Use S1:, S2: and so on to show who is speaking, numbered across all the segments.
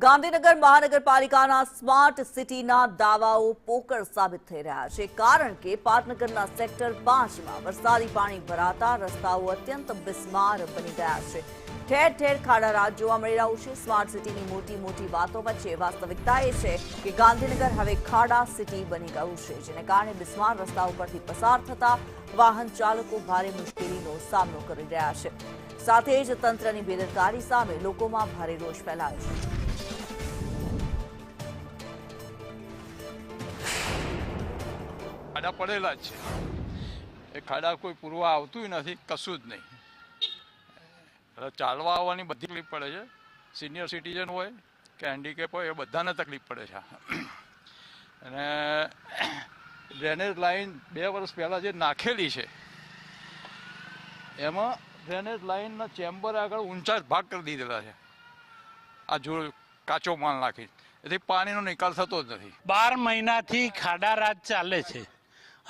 S1: ગાંધીનગર મહાનગરપાલિકાના સ્માર્ટ સિટીના દાવાઓ પોકળ સાબિત થઈ રહ્યા છે, કારણ કે પાટનગરના સેક્ટર 5માં વરસાદી પાણી ભરાતા રસ્તાઓ અત્યંત બિસ્માર બની ગયા છે। ઠેર ઠેર ખાડા રાજ જોવા મળી રહ્યું છે। સ્માર્ટ સિટીની મોટી મોટી વાતો વચ્ચે વાસ્તવિકતા એ છે કે ગાંધીનગર હવે ખાડા સિટી બની ગયું છે, જેને કારણે બિસ્માર રસ્તાઓ પરથી પસાર થતા વાહન ચાલકો ભારે મુશ્કેલીનો સામનો કરી રહ્યા છે। સાથે જ તંત્રની બેદરકારી સામે લોકોમાં ભારે રોષ ફેલાયો છે।
S2: ખાડા પડેલા જ છે, એ ખાડા કોઈ પૂરવા આવતું નથી, કશું જ નહીં। ચાલવા આવવાની બધી તકલીફ પડે છે, સિનિયર સિટીઝન હોય કે હેન્ડીકેપ હોય એ બધાને તકલીફ પડે છે। અને ડ્રેનેજ લાઈન 2 વર્ષ પહેલાં જે નાખેલી છે એમાં ડ્રેનેજ લાઈનના ચેમ્બર આગળ ઊંચા ભાગ કરી દીધેલા છે, આ જો કાચો માલ નાખી, એથી પાણીનો નિકાલ થતો જ નથી।
S3: 12 મહિનાથી ખાડા રાજ ચાલે છે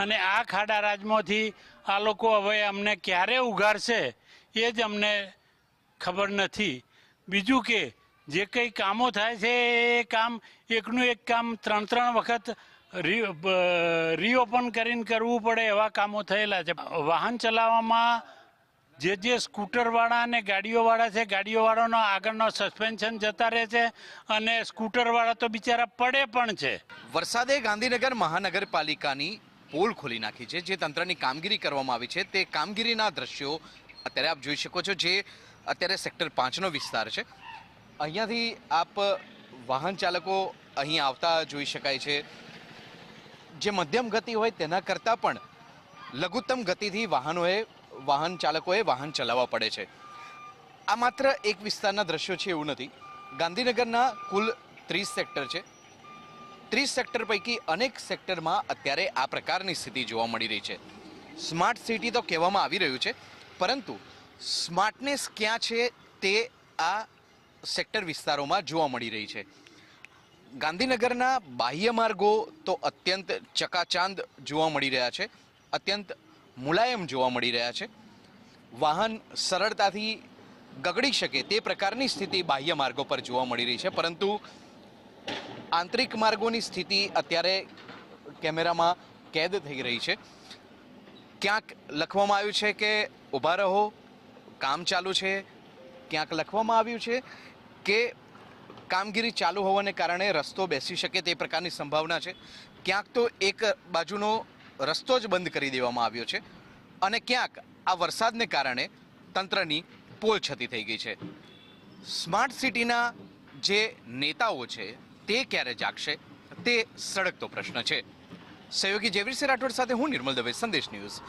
S3: અને આ ખાડા રાજમાંથી આ લોકો હવે અમને ક્યારે ઉગારશે એ જ અમને ખબર નથી। બીજું કે જે કંઈ કામો થાય છે એ કામ એકનું એક કામ 3 વખત રીઓપન કરીને કરવું પડે એવા કામો થયેલા છે। વાહન ચલાવવામાં જે સ્કૂટરવાળા અને ગાડીઓવાળા છે, ગાડીઓવાળાનો આગળનો સસ્પેન્શન જતા રહે છે અને સ્કૂટરવાળા તો બિચારા પડે પણ છે।
S4: વરસાદે ગાંધીનગર મહાનગરપાલિકાની પોલ ખોલી નાખી છે। જે તંત્રની કામગીરી કરવામાં આવી છે તે કામગીરીના દ્રશ્યો અત્યારે આપ જોઈ શકો છો। જે અત્યારે સેક્ટર 5નો વિસ્તાર છે, અહીંયાથી આપ વાહન ચાલકો અહીં આવતા જોઈ શકાય છે। જે મધ્યમ ગતિ હોય તેના કરતાં પણ લઘુત્તમ ગતિથી વાહન ચાલકોએ વાહન ચલાવવા પડે છે। આ માત્ર એક વિસ્તારના દ્રશ્યો છે એવું નથી, ગાંધીનગરના કુલ 30 સેક્ટર છે। 30 સેક્ટર પૈકી અનેક સેક્ટરમાં અત્યારે આ પ્રકારની સ્થિતિ જોવા મળી રહી છે। સ્માર્ટ સિટી તો કહેવામાં આવી રહ્યું છે, પરંતુ સ્માર્ટનેસ ક્યાં છે તે આ સેક્ટર વિસ્તારોમાં જોવા મળી રહી છે। ગાંધીનગરના બાહ્ય માર્ગો તો અત્યંત ચકાચાંદ જોવા મળી રહ્યા છે, અત્યંત મુલાયમ જોવા મળી રહ્યા છે। વાહન સરળતાથી ગગડી શકે તે પ્રકારની સ્થિતિ બાહ્ય માર્ગો પર જોવા મળી રહી છે, પરંતુ આંતરિક માર્ગોની સ્થિતિ અત્યારે કેમેરામાં કેદ થઈ રહી છે। ક્યાંક લખવામાં આવ્યું છે કે ઊભા રહો, કામ ચાલુ છે, ક્યાંક લખવામાં આવ્યું છે કે કામગીરી ચાલુ હોવાને કારણે રસ્તો બેસી શકે તે પ્રકારની સંભાવના છે। ક્યાંક તો એક બાજુનો રસ્તો જ બંધ કરી દેવામાં આવ્યો છે અને ક્યાંક આ વરસાદને કારણે તંત્રની પોલ છતી થઈ ગઈ છે। સ્માર્ટ સિટીના જે નેતાઓ છે તે ક્યારે જાગશે તે સળગતો પ્રશ્ન છે। સહયોગી જયવીરસિંહ રાઠોડ સાથે હું નિર્મલ દવે, સંદેશ ન્યૂઝ।